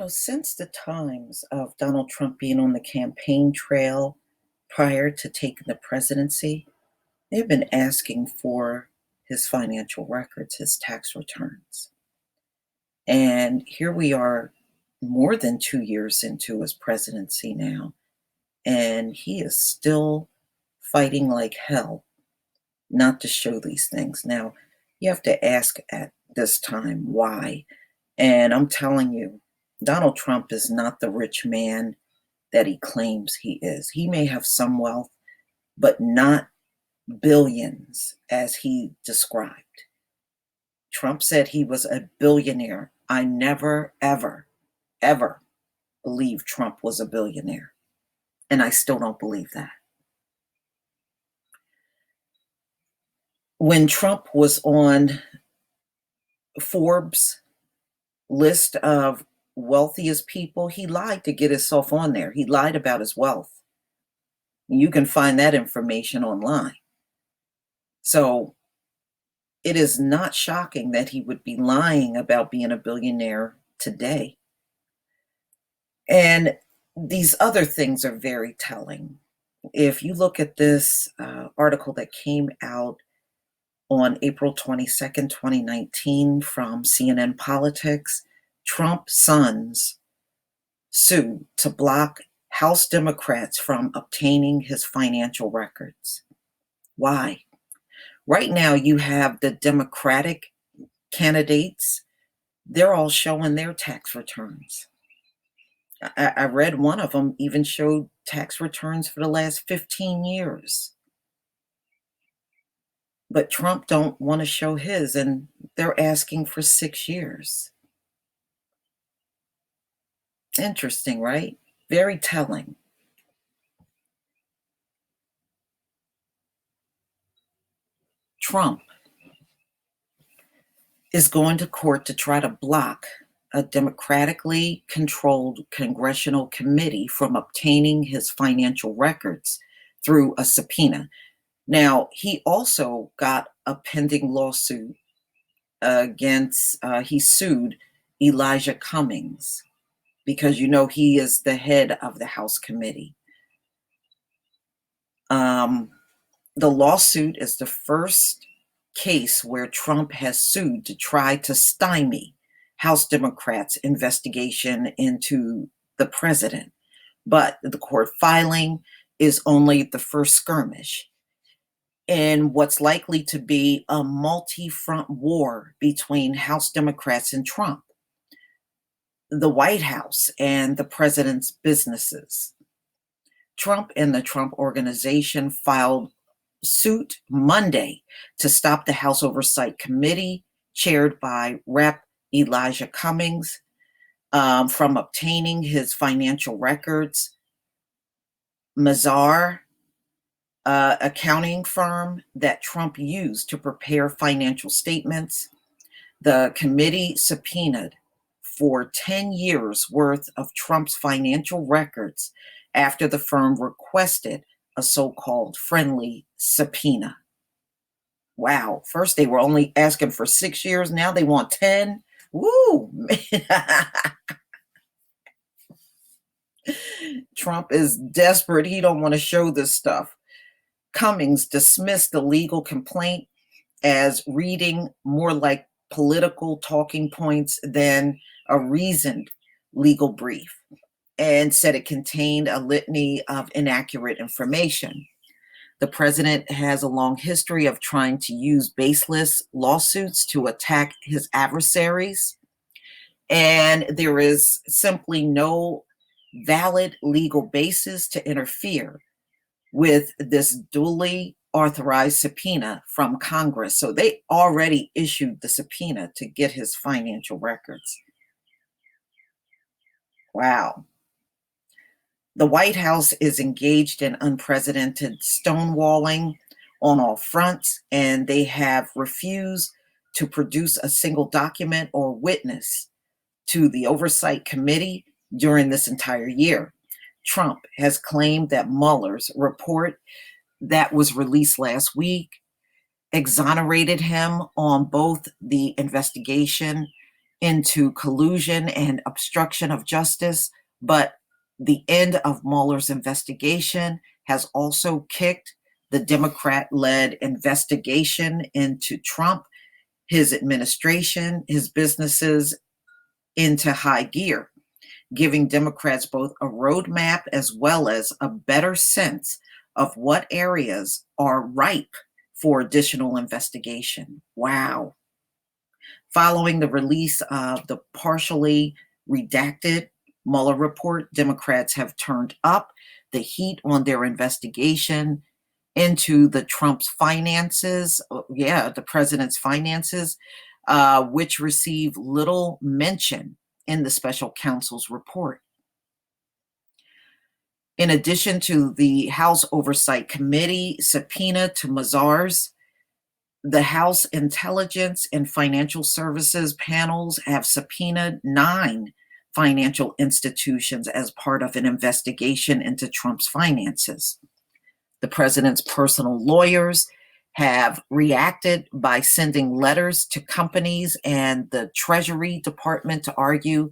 Since the times of Donald Trump being on the campaign trail prior to taking the presidency, they've been asking for his financial records, his tax returns. And here we are more than 2 years into his presidency now, and he is still fighting like hell not to show these things. Now, you have to ask at this time why. And I'm telling you, Donald Trump is not the rich man that he claims he is. He may have some wealth, but not billions as he described. Trump said he was a billionaire. I never, ever, ever believed Trump was a billionaire. And I still don't believe that. When Trump was on Forbes' list of wealthiest people, he lied to get himself on there. He lied about his wealth. You can find that information online. So it is not shocking that he would be lying about being a billionaire today. And these other things are very telling. If you look at this article that came out on April 22nd, 2019 from CNN Politics, Trump's sons sued to block House Democrats from obtaining his financial records. Why? Right now, you have the Democratic candidates. They're all showing their tax returns. I read one of them even showed tax returns for the last 15 years. But Trump don't want to show his, and they're asking for 6 years. Interesting, right? Very telling. Trump is going to court to try to block a democratically controlled congressional committee from obtaining his financial records through a subpoena. Now, he also got a pending lawsuit he sued Elijah Cummings because he is the head of the House committee. The lawsuit is the first case where Trump has sued to try to stymie House Democrats' investigation into the president. But the court filing is only the first skirmish in what's likely to be a multi-front war between House Democrats and Trump, the White House, and the president's businesses. Trump and the Trump Organization filed suit Monday to stop the House Oversight Committee, chaired by Rep. Elijah Cummings, from obtaining his financial records. Mazar, accounting firm that Trump used to prepare financial statements. The committee subpoenaed for 10 years worth of Trump's financial records after the firm requested a so-called friendly subpoena. Wow. First they were only asking for 6 years. Now they want 10. Woo! Trump is desperate. He don't want to show this stuff. Cummings dismissed the legal complaint as reading more like political talking points than a reasoned legal brief, and said it contained a litany of inaccurate information. The president has a long history of trying to use baseless lawsuits to attack his adversaries, and there is simply no valid legal basis to interfere with this duly authorized subpoena from Congress. So they already issued the subpoena to get his financial records. Wow. The White House is engaged in unprecedented stonewalling on all fronts, and they have refused to produce a single document or witness to the Oversight Committee during this entire year. Trump has claimed that Mueller's report that was released last week exonerated him on both the investigation into collusion and obstruction of justice, but the end of Mueller's investigation has also kicked the Democrat-led investigation into Trump, his administration, his businesses into high gear, giving Democrats both a roadmap as well as a better sense of what areas are ripe for additional investigation. Wow. Following the release of the partially redacted Mueller report, Democrats have turned up the heat on their investigation into the Trump's finances, the president's finances, which received little mention in the special counsel's report. In addition to the House Oversight Committee subpoena to Mazars, the House Intelligence and Financial Services panels have subpoenaed 9 financial institutions as part of an investigation into Trump's finances. The president's personal lawyers have reacted by sending letters to companies and the Treasury Department to argue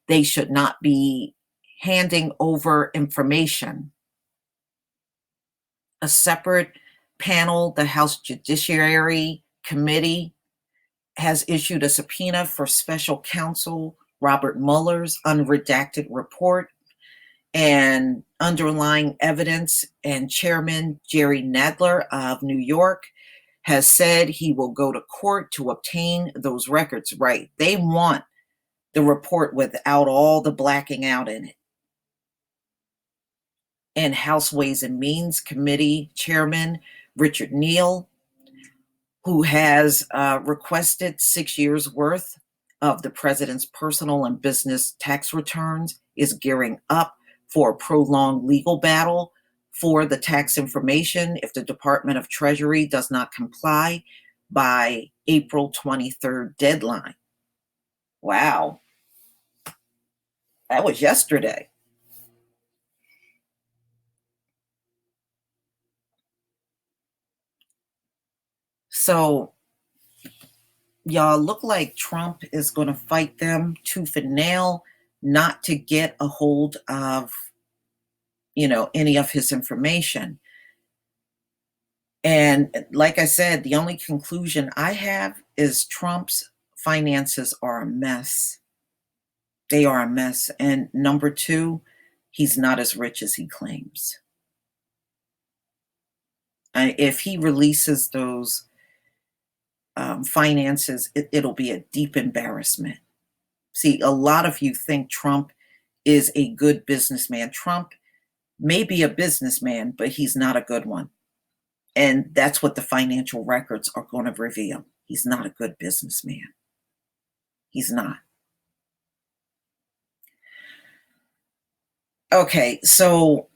they should not be handing over information. A separate panel, the House Judiciary Committee, has issued a subpoena for special counsel Robert Mueller's unredacted report and underlying evidence, and Chairman Jerry Nadler of New York has said he will go to court to obtain those records. Right. They want the report without all the blacking out in it. And House Ways and Means Committee Chairman Richard Neal, who has requested 6 years worth of the president's personal and business tax returns, is gearing up for a prolonged legal battle for the tax information if the Department of Treasury does not comply by April 23rd deadline. Wow. That was yesterday. So y'all, look like Trump is going to fight them tooth and nail not to get a hold of, any of his information. And like I said, the only conclusion I have is Trump's finances are a mess. They are a mess. And number 2, he's not as rich as he claims. If he releases those finances, it'll be a deep embarrassment. See, a lot of you think Trump is a good businessman. Trump may be a businessman, but he's not a good one. And that's what the financial records are going to reveal. He's not a good businessman. He's not. Okay, so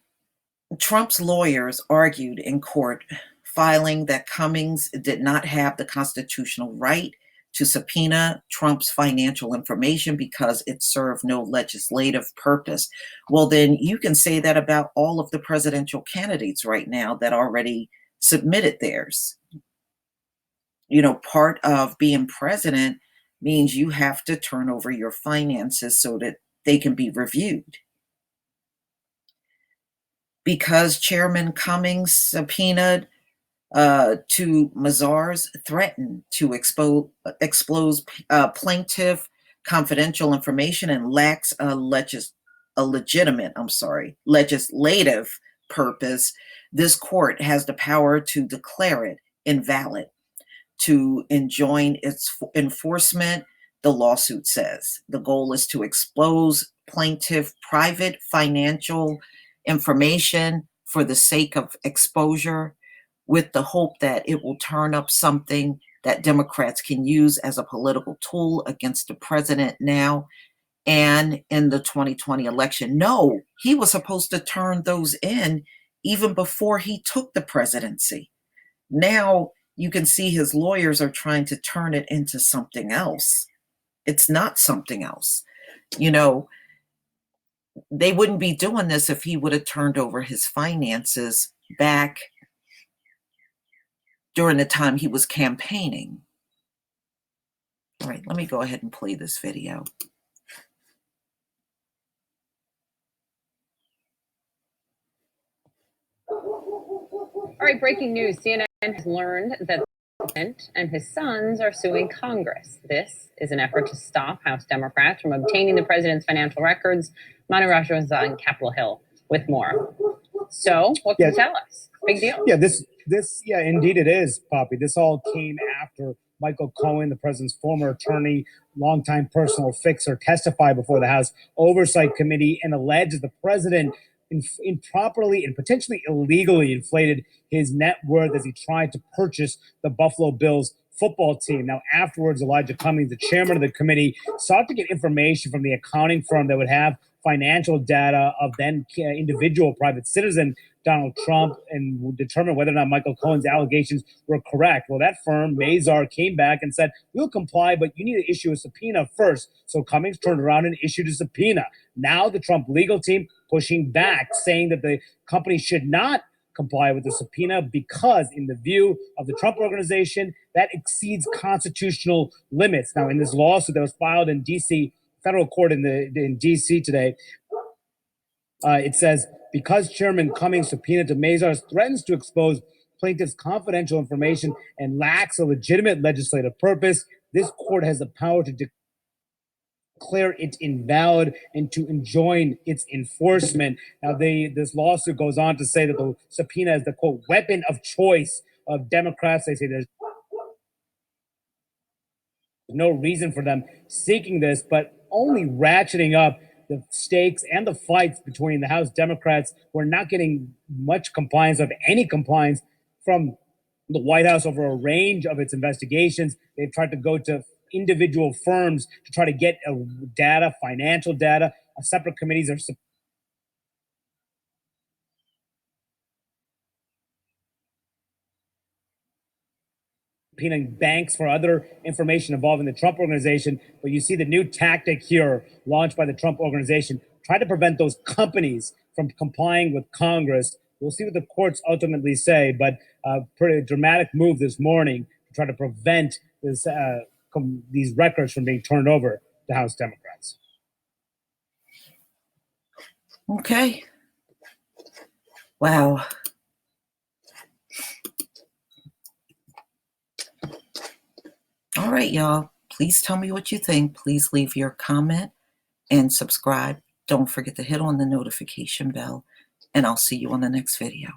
Trump's lawyers argued in court, filing that Cummings did not have the constitutional right to subpoena Trump's financial information because it served no legislative purpose. Well, then you can say that about all of the presidential candidates right now that already submitted theirs. Part of being president means you have to turn over your finances so that they can be reviewed. Because Chairman Cummings subpoenaed to Mazars threatened to expose plaintiff confidential information and lacks a legitimate legislative purpose, this court has the power to declare it invalid, to enjoin its enforcement, the lawsuit says. The goal is to expose plaintiff private financial information for the sake of exposure, with the hope that it will turn up something that Democrats can use as a political tool against the president now and in the 2020 election. No, he was supposed to turn those in even before he took the presidency. Now you can see his lawyers are trying to turn it into something else. It's not something else. They wouldn't be doing this if he would have turned over his finances back during the time he was campaigning. All right, let me go ahead and play this video. All right, breaking news. CNN has learned that the president and his sons are suing Congress. This is an effort to stop House Democrats from obtaining the president's financial records. Manu Raj was on Capitol Hill with more. So, what can you tell us? Big deal. Yeah, indeed it is, Poppy. This all came after Michael Cohen, the president's former attorney, longtime personal fixer, testified before the House Oversight Committee and alleged the president improperly and potentially illegally inflated his net worth as he tried to purchase the Buffalo Bills football team. Now, afterwards, Elijah Cummings, the chairman of the committee, sought to get information from the accounting firm that would have financial data of then individual private citizen Donald Trump and determine whether or not Michael Cohen's allegations were correct. Well, that firm, Mazar, came back and said, we'll comply, but you need to issue a subpoena first. So Cummings turned around and issued a subpoena. Now the Trump legal team pushing back, saying that the company should not comply with the subpoena because, in the view of the Trump organization, that exceeds constitutional limits. Now, in this lawsuit that was filed in D.C., federal court in D.C. today, it says, because Chairman Cummings' subpoena to Mazars threatens to expose plaintiff's confidential information and lacks a legitimate legislative purpose, this court has the power to declare it invalid and to enjoin its enforcement. Now, this lawsuit goes on to say that the subpoena is the, quote, weapon of choice of Democrats. They say there's no reason for them seeking this, but only ratcheting up the stakes and the fights between the House Democrats, who are not getting much compliance, of any compliance, from the White House over a range of its investigations. They've tried to go to individual firms to try to get data, financial data. Separate committees are subpoenaing banks for other information involving the Trump organization. But you see the new tactic here launched by the Trump organization, try to prevent those companies from complying with Congress. We'll see what the courts ultimately say, but pretty dramatic move this morning to try to prevent this, these records from being turned over to House Democrats. Okay. Wow. All right, y'all. Please tell me what you think. Please leave your comment and subscribe. Don't forget to hit on the notification bell, and I'll see you on the next video.